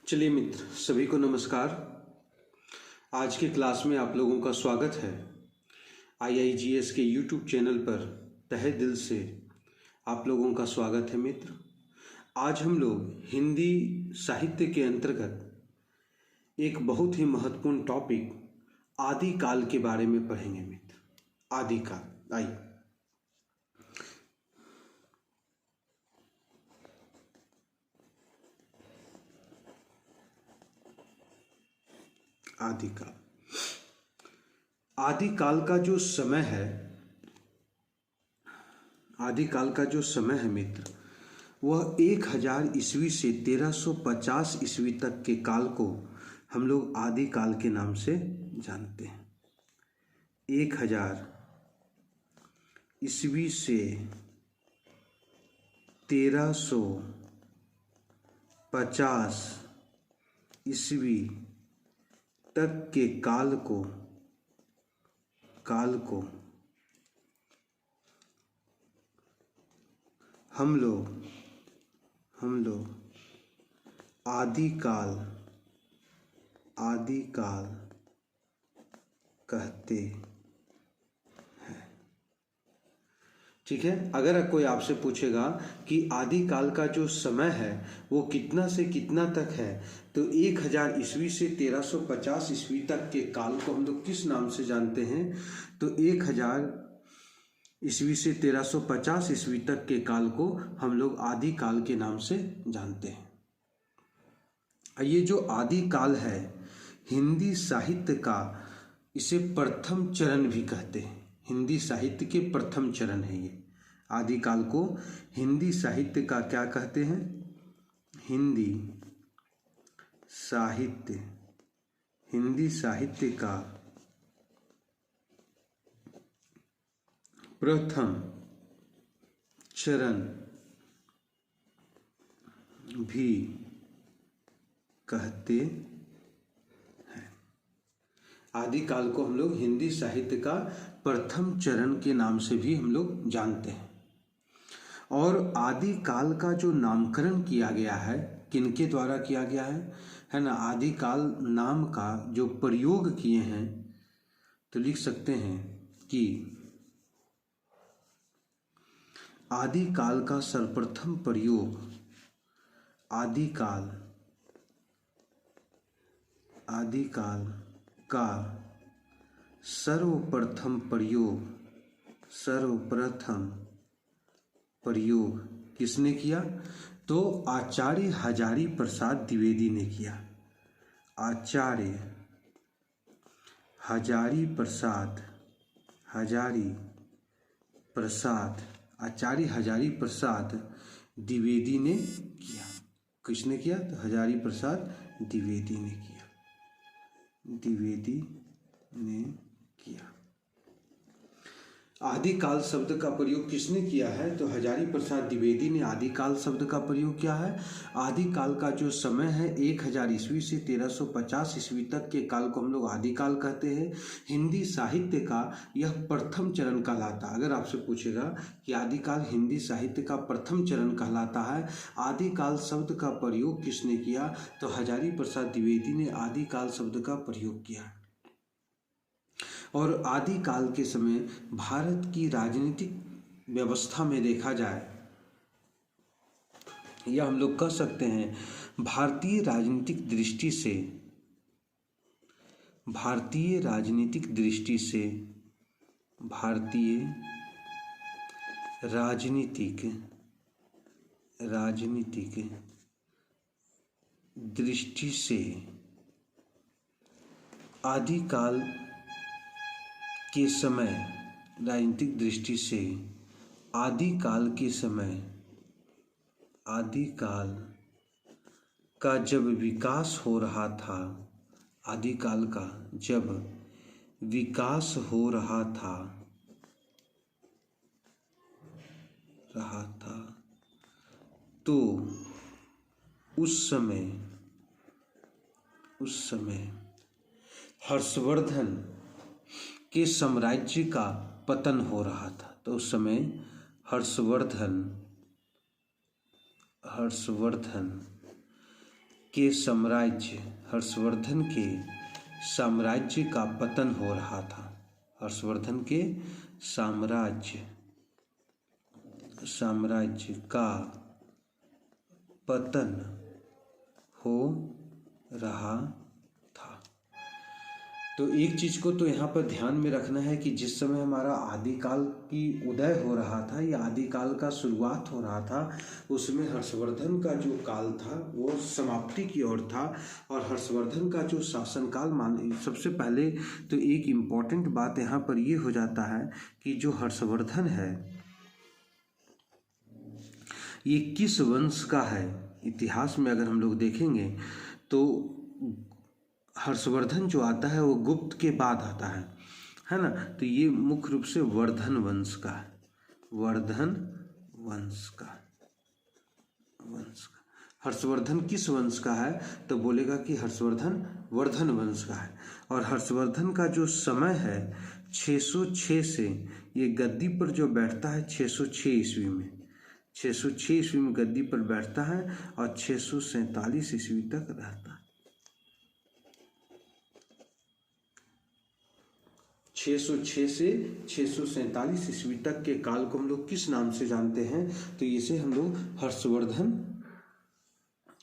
चलिए मित्र, सभी को नमस्कार। आज के क्लास में आप लोगों का स्वागत है। IIGS के YouTube चैनल पर तहे दिल से आप लोगों का स्वागत है मित्र। आज हम लोग हिंदी साहित्य के अंतर्गत एक बहुत ही महत्वपूर्ण टॉपिक आदिकाल के बारे में पढ़ेंगे मित्र। आदिकाल, आइए। आदिकाल, आदिकाल का जो समय है, आदिकाल का जो समय है मित्र, वह 1000 ईस्वी से 1350 ईस्वी तक के काल को हम लोग आदिकाल के नाम से जानते हैं। 1000 ईस्वी से 1350 ईस्वी तक के काल को हम लोग आदिकाल कहते हैं। ठीक है। अगर कोई आपसे पूछेगा कि आदिकाल का जो समय है वो कितना से कितना तक है, तो 1000 ईस्वी से 1350 ईस्वी तक के काल को हम लोग किस नाम से जानते हैं? तो 1000 ईस्वी से 1350 ईस्वी तक के काल को हम लोग आदिकाल के नाम से जानते हैं। ये जो आदिकाल है, हिंदी साहित्य का इसे प्रथम चरण भी कहते हैं। हिंदी साहित्य के प्रथम चरण है ये। आदिकाल को हिंदी साहित्य का क्या कहते हैं? हिंदी साहित्य का प्रथम चरण भी कहते हैं। आदिकाल को हम लोग हिंदी साहित्य का प्रथम चरण के नाम से भी हम लोग जानते हैं। और आदिकाल का जो नामकरण किया गया है, किनके द्वारा किया गया है ना? आदिकाल नाम का जो प्रयोग किए हैं, तो लिख सकते हैं कि आदिकाल का सर्वप्रथम प्रयोग, आदिकाल का सर्वप्रथम प्रयोग किसने किया? तो आचार्य हजारी प्रसाद द्विवेदी ने किया। आचार्य हजारी प्रसाद द्विवेदी ने किया। किसने किया? तो हजारी प्रसाद द्विवेदी ने किया। आदिकाल शब्द का प्रयोग किसने किया है? तो हजारी प्रसाद द्विवेदी ने आदिकाल शब्द का प्रयोग किया है। आदिकाल का जो समय है 1000 ईस्वी से 1350 ईस्वी तक के काल को हम लोग आदिकाल कहते हैं। हिंदी साहित्य का यह प्रथम चरण कहलाता है। अगर आपसे पूछेगा कि आदिकाल हिंदी साहित्य का प्रथम चरण कहलाता है, आदिकाल शब्द का प्रयोग किसने किया? तो हजारी प्रसाद द्विवेदी ने आदिकाल शब्द का प्रयोग किया। और आदिकाल के समय भारत की राजनीतिक व्यवस्था में देखा जाए, या हम लोग कह सकते हैं भारतीय राजनीतिक दृष्टि से भारतीय राजनीतिक दृष्टि से आदिकाल के समय, राजनीतिक दृष्टि से आदिकाल के समय, आदिकाल का जब विकास हो रहा था, आदिकाल का जब विकास हो रहा था तो उस समय हर्षवर्धन के साम्राज्य का पतन हो रहा था। तो उस समय हर्षवर्धन के साम्राज्य, हर्षवर्धन के साम्राज्य का पतन हो रहा था। हर्षवर्धन के साम्राज्य का पतन हो रहा था। तो एक चीज को तो यहाँ पर ध्यान में रखना है कि जिस समय हमारा आदिकाल की उदय हो रहा था या आदिकाल का शुरुआत हो रहा था, उसमें हर्षवर्धन का जो काल था वो समाप्ति की ओर था। और हर्षवर्धन का जो शासनकाल सबसे पहले तो एक इम्पॉर्टेंट बात यहाँ पर ये हो जाता है कि जो हर्षवर्धन है ये किस वंश का है। इतिहास में अगर हम लोग देखेंगे तो हर्षवर्धन जो आता है वो गुप्त के बाद आता है ना। तो ये मुख्य रूप से वर्धन वंश का है, वर्धन वंश का। हर्षवर्धन किस वंश का है तो बोलेगा कि हर्षवर्धन वर्धन वंश का है। और हर्षवर्धन का जो समय है 606 से, ये गद्दी पर जो बैठता है 606 ईस्वी में, 606 ईस्वी में गद्दी पर बैठता है और 647 ईस्वी तक रहता है। 606 से 647 ईस्वी तक के काल को हम लोग किस नाम से जानते हैं तो इसे हम लोग हर्षवर्धन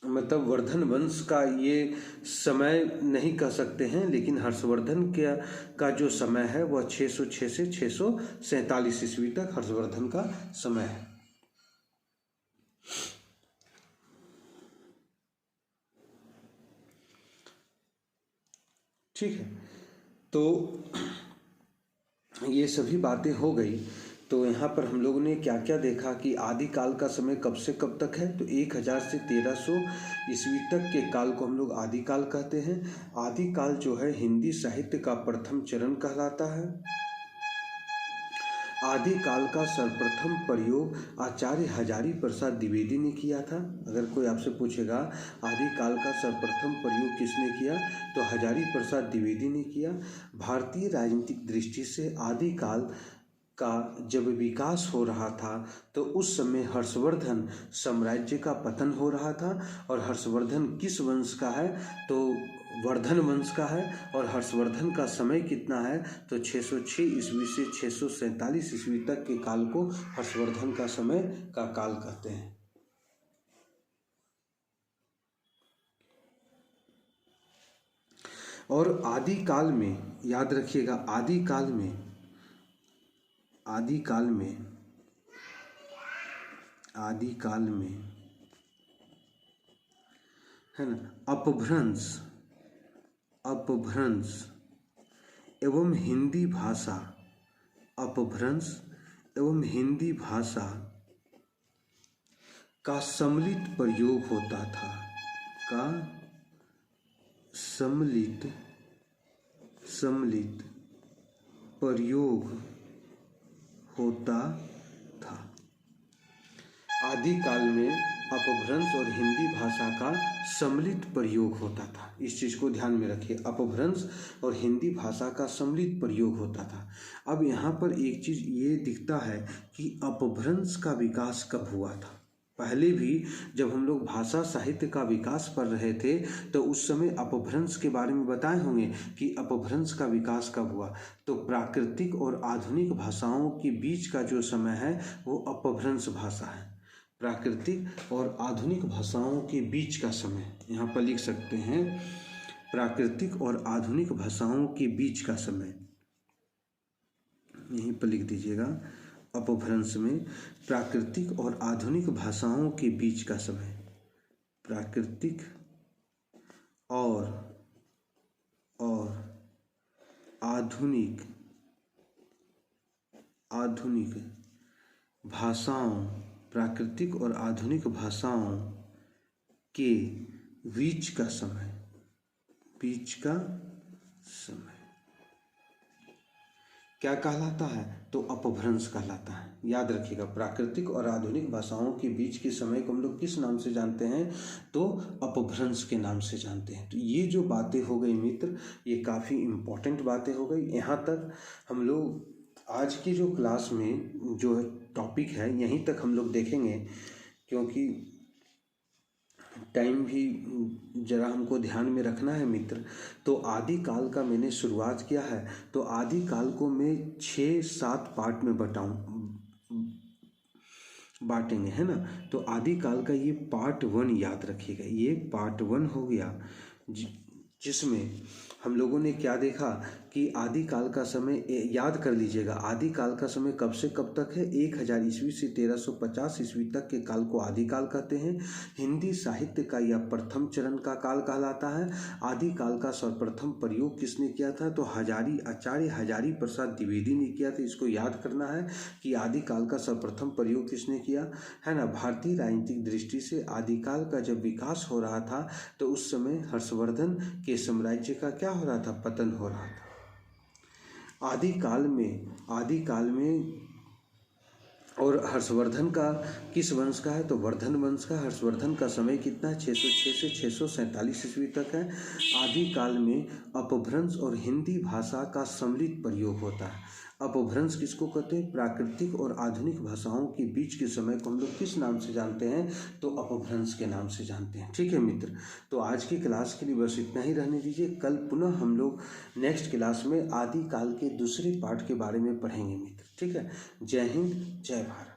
मतलब वर्धन वंश का ये समय नहीं कह सकते हैं, लेकिन हर्षवर्धन का जो समय है वह 606 से 647 ईस्वी तक हर्षवर्धन का समय है। ठीक है, तो ये सभी बातें हो गई। तो यहाँ पर हम लोगों ने क्या क्या देखा कि आदिकाल का समय कब से कब तक है तो 1000 से 1300 ईस्वी तक के काल को हम लोग आदिकाल कहते हैं। आदिकाल जो है हिंदी साहित्य का प्रथम चरण कहलाता है। आदिकाल का सर्वप्रथम प्रयोग आचार्य हजारी प्रसाद द्विवेदी ने किया था। अगर कोई आपसे पूछेगा आदिकाल का सर्वप्रथम प्रयोग किसने किया तो हजारी प्रसाद द्विवेदी ने किया। भारतीय राजनीतिक दृष्टि से आदिकाल का जब विकास हो रहा था तो उस समय हर्षवर्धन साम्राज्य का पतन हो रहा था। और हर्षवर्धन किस वंश का है तो वर्धन वंश का है। और हर्षवर्धन का समय कितना है तो 606 ईस्वी से 647 ईस्वी तक के काल को हर्षवर्धन का समय का काल कहते हैं। और आदिकाल में याद रखिएगा, आदिकाल में है ना अपभ्रंश एवं हिंदी भाषा का सम्मिलित प्रयोग होता था, सम्मिलित प्रयोग होता था। आदिकाल में अपभ्रंश और हिंदी भाषा का सम्मिलित प्रयोग होता था। इस चीज़ को ध्यान में रखिए, अपभ्रंश और हिंदी भाषा का सम्मिलित प्रयोग होता था। अब यहाँ पर एक चीज़ ये दिखता है कि अपभ्रंश का विकास कब हुआ था। पहले भी जब हम लोग भाषा साहित्य का विकास पढ़ रहे थे तो उस समय अपभ्रंश के बारे में बताए होंगे कि अपभ्रंश का विकास कब हुआ। तो प्राकृतिक और आधुनिक भाषाओं के बीच का जो समय है वो अपभ्रंश भाषा है। प्राकृतिक और आधुनिक भाषाओं के बीच का समय यहाँ पर लिख सकते हैं, प्राकृतिक और आधुनिक भाषाओं के बीच का समय यहीं पर लिख दीजिएगा। अपभ्रंश में प्राकृतिक और आधुनिक भाषाओं के बीच का समय, प्राकृतिक और आधुनिक भाषाओं, प्राकृतिक और आधुनिक भाषाओं के बीच का समय क्या कहलाता है तो अपभ्रंश कहलाता है। याद रखिएगा, प्राकृतिक और आधुनिक भाषाओं के बीच के समय को हम लोग किस नाम से जानते हैं तो अपभ्रंश के नाम से जानते हैं। तो ये जो बातें हो गई मित्र, ये काफ़ी इम्पोर्टेंट बातें हो गई। यहाँ तक हम लोग आज की जो क्लास में जो टॉपिक है यहीं तक हम लोग देखेंगे, क्योंकि टाइम भी जरा हमको ध्यान में रखना है मित्र। तो आदि काल का मैंने शुरुआत किया है, तो आदि काल को मैं 6-7 पार्ट में बांटेंगे, है ना। तो आदि काल का ये पार्ट 1 याद रखिएगा, ये पार्ट 1 हो गया, जिसमें हम लोगों ने क्या देखा कि आदि काल का समय याद कर लीजिएगा। आदि काल का समय कब से कब तक है? 1000 ईस्वी से 1350 ईस्वी तक के काल को आदि काल कहते हैं। हिंदी साहित्य का यह प्रथम चरण का काल कहलाता है। आदि काल का सर्वप्रथम प्रयोग किसने किया था? तो आचार्य हजारी प्रसाद द्विवेदी ने किया था। इसको याद करना है कि आदि काल का सर्वप्रथम प्रयोग किसने किया, है ना। भारतीय राजनीतिक दृष्टि से आदि काल का जब विकास हो रहा था तो उस समय हर्षवर्धन के साम्राज्य का क्या हो रहा था? पतन हो रहा था। आदि काल में और हर्षवर्धन का किस वंश का है? तो वर्धन वंश का। हर्षवर्धन का समय कितना है? 606 से 647 ईस्वी तक है। आदि काल में अपभ्रंश और हिंदी भाषा का सम्मिलित प्रयोग होता है। अपभ्रंश किसको कहते हैं? प्राकृतिक और आधुनिक भाषाओं के बीच के समय को हम लोग किस नाम से जानते हैं? तो अपभ्रंश के नाम से जानते हैं। ठीक है मित्र, तो आज की क्लास के लिए बस इतना ही रहने दीजिए। कल पुनः हम लोग नेक्स्ट क्लास में आदि काल के दूसरे पार्ट के बारे में पढ़ेंगे मित्र। ठीक है, जय हिंद, जय भारत।